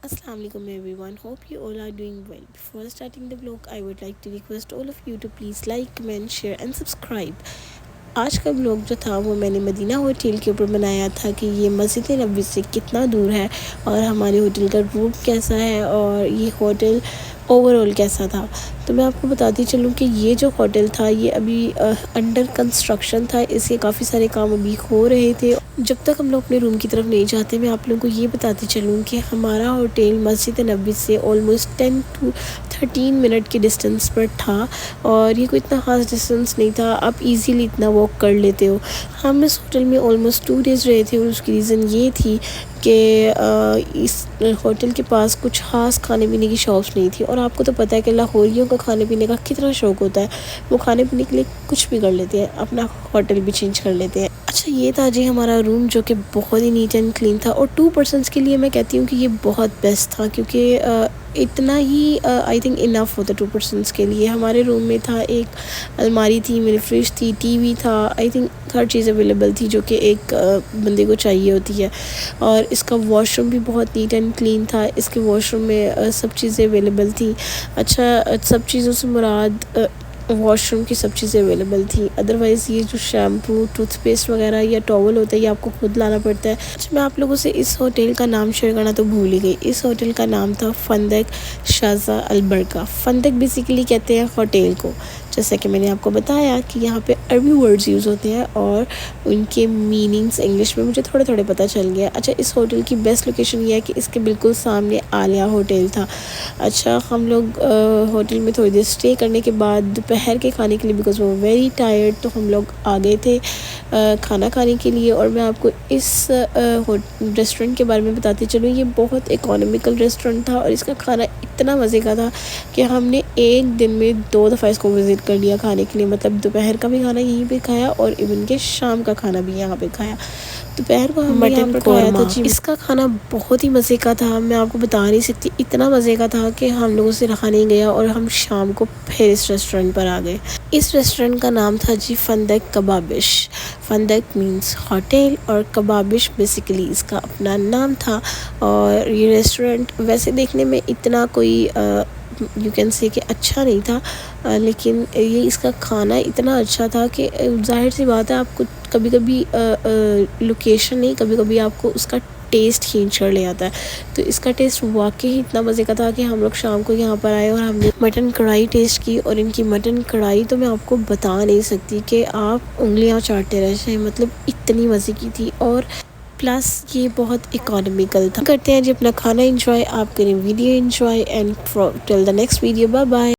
Assalamu alaikum everyone. Hope you all are doing well. Before starting the vlog, I would like to request all of you to please like, comment, share and subscribe. आज का blog जो था वो मैंने Medina hotel के ऊपर बनाया था कि ये मस्जिद नबवी से कितना दूर है और हमारे होटल का रूम कैसा है और ये होटल ओवरऑल कैसा था। तो मैं आपको बताती चलूँ कि ये जो होटल था ये अभी अंडर कंस्ट्रक्शन था, इसके काफ़ी सारे काम अभी हो रहे थे। जब तक हम लोग अपने रूम की तरफ नहीं जाते, मैं आप लोगों को ये बताती चलूँ कि हमारा होटल मस्जिद नबवी से ऑलमोस्ट 10 to 13 मिनट के डिस्टेंस पर था और ये कोई इतना ख़ास डिस्टेंस नहीं था, आप इजीली इतना वॉक कर लेते हो। हम इस होटल में ऑलमोस्ट 2 डेज़ रहे थे और उसकी रीज़न ये थी कि इस होटल के पास कुछ ख़ास खाने पीने की शॉप्स नहीं थी और आपको तो पता है कि लाहौरियों का खाने पीने का कितना शौक़ होता है, वो खाने पीने के लिए कुछ भी कर लेते हैं, अपना होटल भी चेंज कर लेते हैं। अच्छा, ये था जी हमारा रूम जो कि बहुत ही नीट एंड क्लीन था और 2 पर्सनस के लिए मैं कहती हूँ कि ये बहुत बेस्ट था क्योंकि इतना ही आई थिंक इनफ होता 2 पर्सनस के लिए। हमारे रूम में था एक अलमारी थी, मेरी फ्रिज थी, टीवी था, I think her cheese available थी जो कि एक बंदे को चाहिए होती है। और इसका वॉशरूम भी बहुत नीट एंड क्लीन था, इसके वॉशरूम में सब चीज़ें अवेलेबल थी। अच्छा, सब चीज़ों से मुराद वॉशरूम की सब चीज़ें अवेलेबल थी, अदरवाइज़ ये जो शैम्पू, टूथपेस्ट वगैरह या टॉवल होता है ये आपको खुद लाना पड़ता है। अच्छा, मैं आप लोगों से इस होटल का नाम शेयर करना तो भूल ही गई। इस होटल का नाम था फंदक शाज़ा अलबरका। फंदक बेसिकली कहते हैं होटल को, जैसा कि मैंने आपको बताया कि यहाँ पे अरबी वर्ड्स यूज़ होते हैं और उनके मीनिंग्स इंग्लिश में मुझे थोड़े थोड़े पता चल गया। अच्छा, इस होटल की बेस्ट लोकेशन ये है कि इसके बिल्कुल सामने आलिया होटल था। अच्छा, हम लोग होटल में थोड़ी देर स्टे करने के बाद दोपहर के खाने के लिए, बिकॉज़ वो वेरी टायर्ड, तो हम लोग आ गए थे खाना खाने के लिए। और मैं आपको इस रेस्टोरेंट के बारे में बताती चलूँ, ये बहुत इकोनॉमिकल रेस्टोरेंट था और इसका खाना इतना मज़े का था कि हमने एक दिन में 2 दफ़ा इसको विज़िट कर लिया खाने के लिए। मतलब दोपहर का भी खाना यहीं पे खाया और इवन के शाम का खाना भी यहाँ पे खाया। दोपहर को हमने यहाँ पर खाया था जी, इसका खाना बहुत ही मज़े का था, मैं आपको बता नहीं सकती, इतना मज़े का था कि हम लोगों से रहा नहीं गया और हम शाम को फिर इस रेस्टोरेंट पर आ गए। इस रेस्टोरेंट का नाम था जी फंदक कबाबिश। फंदक मीन्स होटल और कबाबिश बेसिकली इसका अपना नाम था। और ये रेस्टोरेंट वैसे देखने में इतना कोई यू कैन से कि अच्छा नहीं था, लेकिन ये इसका खाना इतना अच्छा था कि ज़ाहिर सी बात है आपको कभी कभी लोकेशन नहीं, कभी कभी आपको उसका टेस्ट खींच कर ले आता है। तो इसका टेस्ट वाकई ही इतना मज़े का था कि हम लोग शाम को यहाँ पर आए और हमने मटन कढ़ाई टेस्ट की और इनकी मटन कढ़ाई तो मैं आपको बता नहीं सकती कि आप उंगलियां चाटते रह जाएं, मतलब इतनी मज़े की थी। और प्लस ये बहुत इकोनॉमिकल था। करते हैं जी अपना खाना एंजॉय, आप करें video enjoy and till the next video, bye bye.